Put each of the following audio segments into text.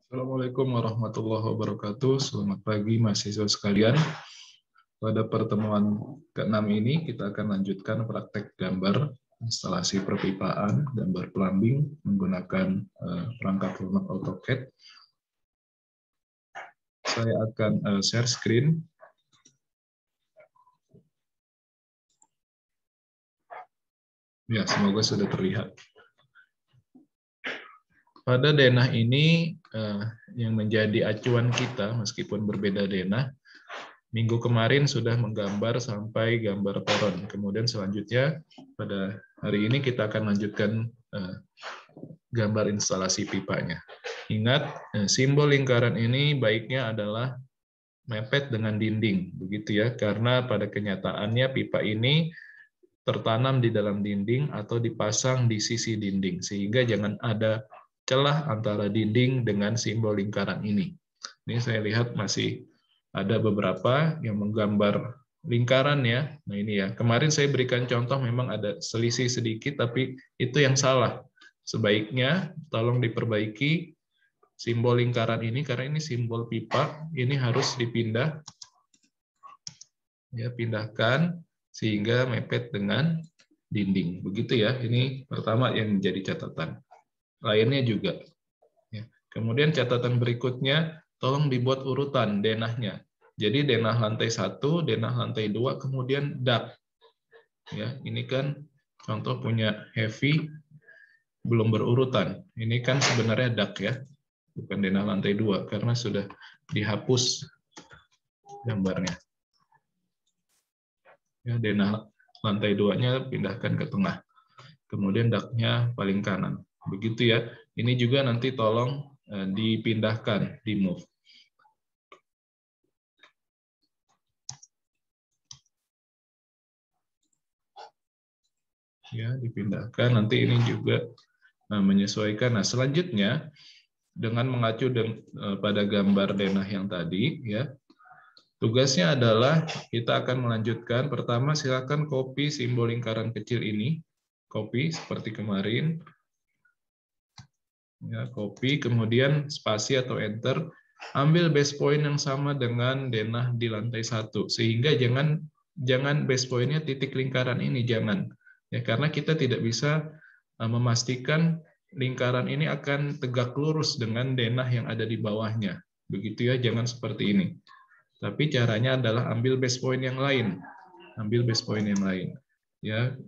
Assalamualaikum warahmatullahi wabarakatuh. Selamat pagi mahasiswa sekalian. Pada pertemuan ke-6 ini kita akan lanjutkan praktek gambar instalasi perpipaan, gambar plumbing menggunakan perangkat lunak AutoCAD. Saya akan share screen. Ya, semoga sudah terlihat. Pada denah ini yang menjadi acuan kita, meskipun berbeda denah, minggu kemarin sudah menggambar sampai gambar toron. Kemudian selanjutnya pada hari ini kita akan lanjutkan gambar instalasi pipanya. Ingat, simbol lingkaran ini baiknya adalah mepet dengan dinding, begitu ya, karena pada kenyataannya pipa ini tertanam di dalam dinding atau dipasang di sisi dinding, sehingga jangan ada celah antara dinding dengan simbol lingkaran ini. Ini saya lihat masih ada beberapa yang menggambar lingkaran ya. Nah ini ya, kemarin saya berikan contoh memang ada selisih sedikit, tapi itu yang salah. Sebaiknya tolong diperbaiki simbol lingkaran ini, karena ini simbol pipa, ini harus dipindah. Ya, pindahkan sehingga mepet dengan dinding. Begitu ya, ini pertama yang menjadi catatan. Lainnya juga. Ya. Kemudian catatan berikutnya, tolong dibuat urutan denahnya. Jadi denah lantai 1, denah lantai 2, kemudian dak. Ya, ini kan contoh punya heavy belum berurutan. Ini kan sebenarnya dak ya, bukan denah lantai 2 karena sudah dihapus gambarnya. Ya, denah lantai 2-nya pindahkan ke tengah. Kemudian daknya paling kanan. Begitu ya. Ini juga nanti tolong dipindahkan, di move. Ya, dipindahkan. Nanti ini juga menyesuaikan. Nah, selanjutnya dengan mengacu pada gambar denah yang tadi, ya, tugasnya adalah kita akan melanjutkan. Pertama, silakan copy simbol lingkaran kecil ini, copy seperti kemarin. Ya, copy, kemudian spasi atau enter, ambil base point yang sama dengan denah di lantai 1, sehingga jangan base point-nya titik lingkaran ini, jangan. Ya, karena kita tidak bisa memastikan lingkaran ini akan tegak lurus dengan denah yang ada di bawahnya. Begitu ya, jangan seperti ini. Tapi caranya adalah ambil base point yang lain. Ambil base point yang lain. Ya,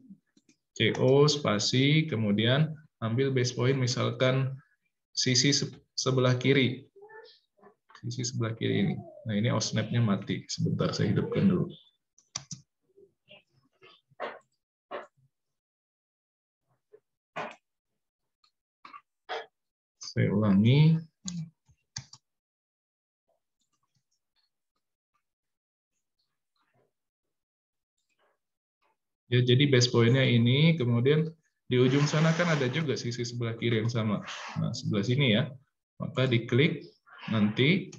CO spasi, kemudian ambil base point misalkan sisi sebelah kiri. Sisi sebelah kiri ini. Nah, ini OSNAP-nya mati. Sebentar saya hidupkan dulu. Saya ulangi. Ya, jadi base point-nya ini, kemudian di ujung sana kan ada juga sisi sebelah kiri yang sama. Nah, sebelah sini ya. Maka diklik, nanti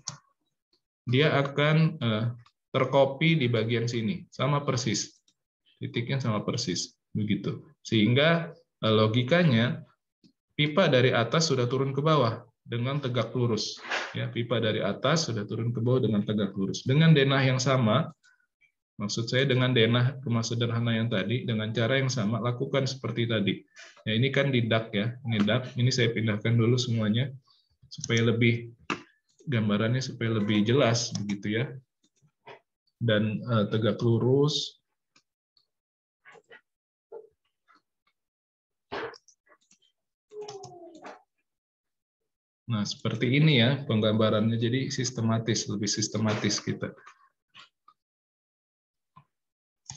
dia akan tercopy di bagian sini. Sama persis. Titiknya sama persis. Begitu. Sehingga logikanya, pipa dari atas sudah turun ke bawah dengan tegak lurus. Ya, pipa dari atas sudah turun ke bawah dengan tegak lurus. Dengan denah yang sama, maksud saya dengan denah kemas sederhana yang tadi, dengan cara yang sama, lakukan seperti tadi. Ya, ini kan di dak ya, ini dak. Ini saya pindahkan dulu semuanya, supaya lebih, gambarannya supaya lebih jelas, begitu ya. Dan tegak lurus. Nah, seperti ini ya penggambarannya, jadi sistematis, lebih sistematis kita.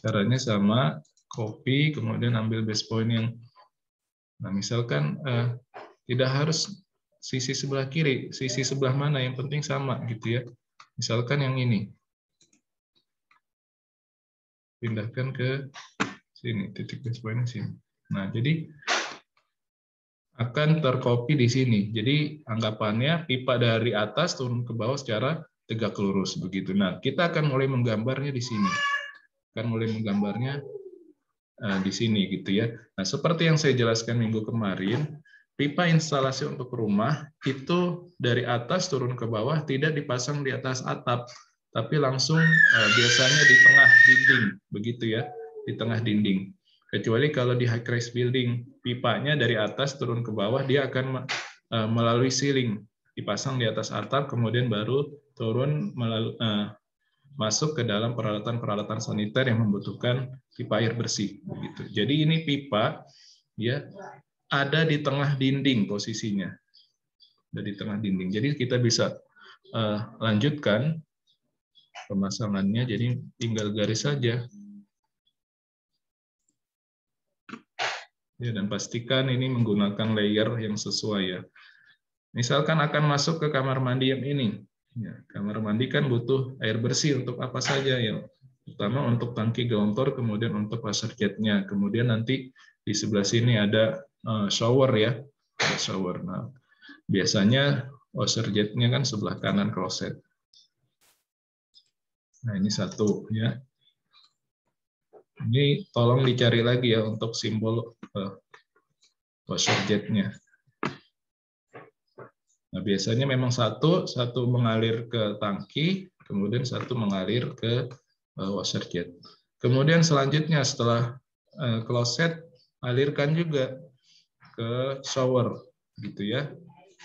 Caranya sama, copy, kemudian ambil base point yang, nah misalkan tidak harus sisi sebelah kiri, sisi sebelah mana, yang penting sama gitu ya. Misalkan yang ini, pindahkan ke sini, titik base point-nya sini. Nah, jadi akan tercopy di sini. Jadi anggapannya pipa dari atas turun ke bawah secara tegak lurus begitu. Nah, kita akan mulai menggambarnya di sini. Akan mulai menggambarnya di sini gitu ya. Nah, seperti yang saya jelaskan minggu kemarin, pipa instalasi untuk rumah itu dari atas turun ke bawah tidak dipasang di atas atap, tapi langsung biasanya di tengah dinding, begitu ya, di tengah dinding. Kecuali kalau di high-rise building, pipanya dari atas turun ke bawah, dia akan melalui ceiling, dipasang di atas atap, kemudian baru turun masuk ke dalam peralatan-peralatan saniter yang membutuhkan pipa air bersih. Begitu. Jadi ini pipa ya ada di tengah dinding posisinya, ada di tengah dinding. Jadi kita bisa lanjutkan pemasangannya. Jadi tinggal garis saja. Ya, dan pastikan ini menggunakan layer yang sesuai ya. Misalkan akan masuk ke kamar mandi yang ini. Ya, kamar mandi kan butuh air bersih untuk apa saja ya. Pertama untuk tangki gelontor, kemudian untuk washer jetnya. Kemudian nanti di sebelah sini ada shower ya. Ada shower. Nah, biasanya washer jetnya kan sebelah kanan kloset. Nah, ini satu ya. Ini tolong dicari lagi ya untuk simbol washer jetnya. Nah, biasanya memang satu mengalir ke tangki, kemudian satu mengalir ke washer jet. Kemudian selanjutnya setelah kloset, alirkan juga ke shower, gitu ya,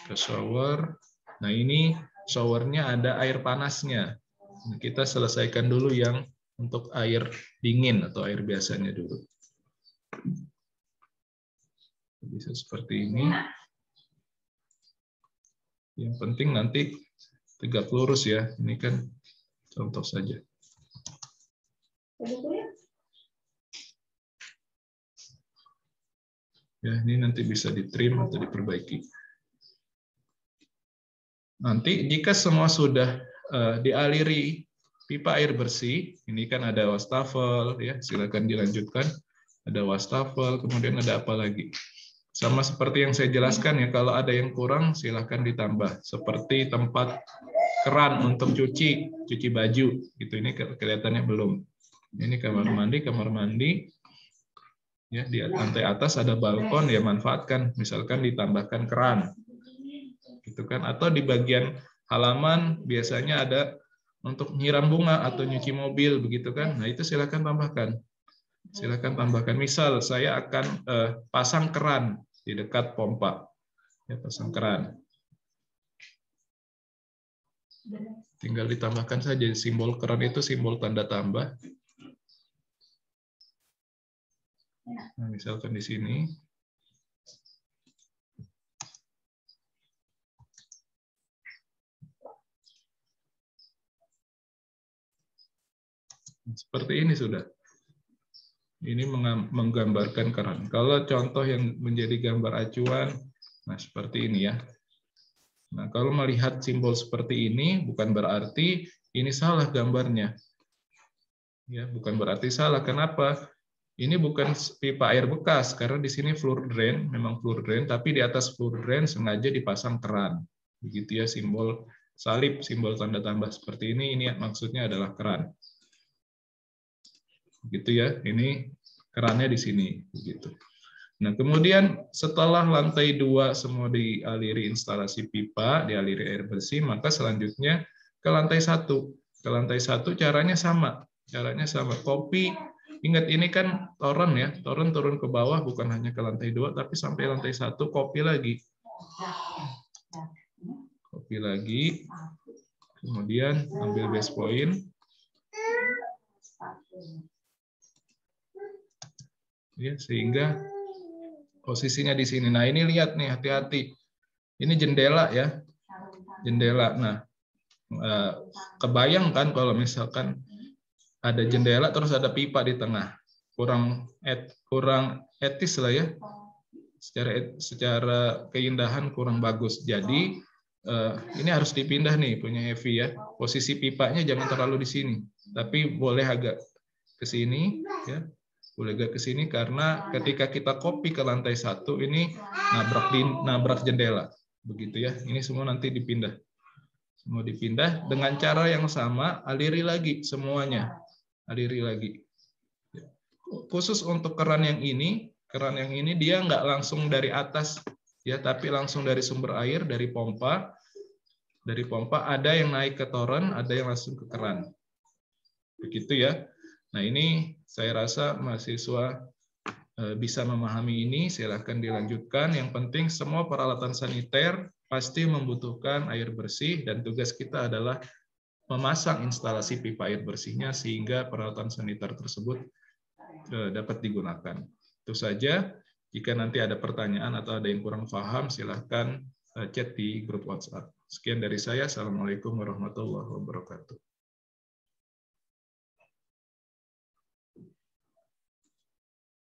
ke shower. Nah ini showernya ada air panasnya. Nah, kita selesaikan dulu yang untuk air dingin atau air biasanya dulu. Bisa seperti ini. Yang penting nanti tegak lurus ya. Ini kan contoh saja. Ya, ini nanti bisa ditrim atau diperbaiki. Nanti jika semua sudah dialiri pipa air bersih, ini kan ada wastafel, ya silakan dilanjutkan. Ada wastafel, kemudian ada apa lagi? Sama seperti yang saya jelaskan ya, kalau ada yang kurang silakan ditambah. Seperti tempat keran untuk cuci baju, gitu. Ini kelihatannya belum. Ini kamar mandi. Ya, di lantai atas ada balkon, ya manfaatkan. Misalkan ditambahkan keran, gitu kan? Atau di bagian halaman biasanya ada untuk nyiram bunga atau nyuci mobil, begitu kan? Nah itu silakan tambahkan. Silakan tambahkan. Misal saya akan pasang keran di dekat pompa, ya pasang keran. Tinggal ditambahkan saja simbol keran itu simbol tanda tambah. Nah, misalkan di sini. Seperti ini sudah. Ini menggambarkan keran. Kalau contoh yang menjadi gambar acuan, nah seperti ini ya. Nah, kalau melihat simbol seperti ini, bukan berarti ini salah gambarnya. Ya, bukan berarti salah. Kenapa? Ini bukan pipa air bekas, karena di sini floor drain, memang floor drain, tapi di atas floor drain sengaja dipasang keran. Begitu ya, simbol salib, simbol tanda tambah seperti ini maksudnya adalah keran. Gitu ya, ini kerannya di sini. Begitu. Nah, kemudian setelah lantai 2 semua dialiri instalasi pipa, dialiri air bersih, maka selanjutnya ke lantai 1. Ke lantai 1 caranya sama. Kopi, ingat ini kan toren ya, toren turun ke bawah bukan hanya ke lantai 2, tapi sampai lantai 1 kopi lagi. Kopi lagi. Kemudian ambil base point. Ya, sehingga posisinya di sini. Nah, ini lihat nih, hati-hati. Ini jendela ya. Jendela. Nah, kebayang kan kalau misalkan ada jendela terus ada pipa di tengah. Kurang etis lah ya. Secara keindahan kurang bagus. Jadi ini harus dipindah nih punya Evi ya. Posisi pipanya jangan terlalu di sini, tapi boleh agak ke sini ya. Boleh agak ke sini karena ketika kita copy ke lantai 1 ini nabrak jendela. Begitu ya. Ini semua nanti dipindah. Semua dipindah dengan cara yang sama, aliri lagi semuanya. Aliri lagi. Khusus untuk keran yang ini dia nggak langsung dari atas ya, tapi langsung dari sumber air, dari pompa. Dari pompa ada yang naik ke toren, ada yang langsung ke keran. Begitu ya. Nah, ini saya rasa mahasiswa bisa memahami ini, silakan dilanjutkan. Yang penting semua peralatan saniter pasti membutuhkan air bersih, dan tugas kita adalah memasang instalasi pipa air bersihnya sehingga peralatan saniter tersebut dapat digunakan. Itu saja. Jika nanti ada pertanyaan atau ada yang kurang paham, silakan chat di grup WhatsApp. Sekian dari saya. Assalamualaikum warahmatullahi wabarakatuh.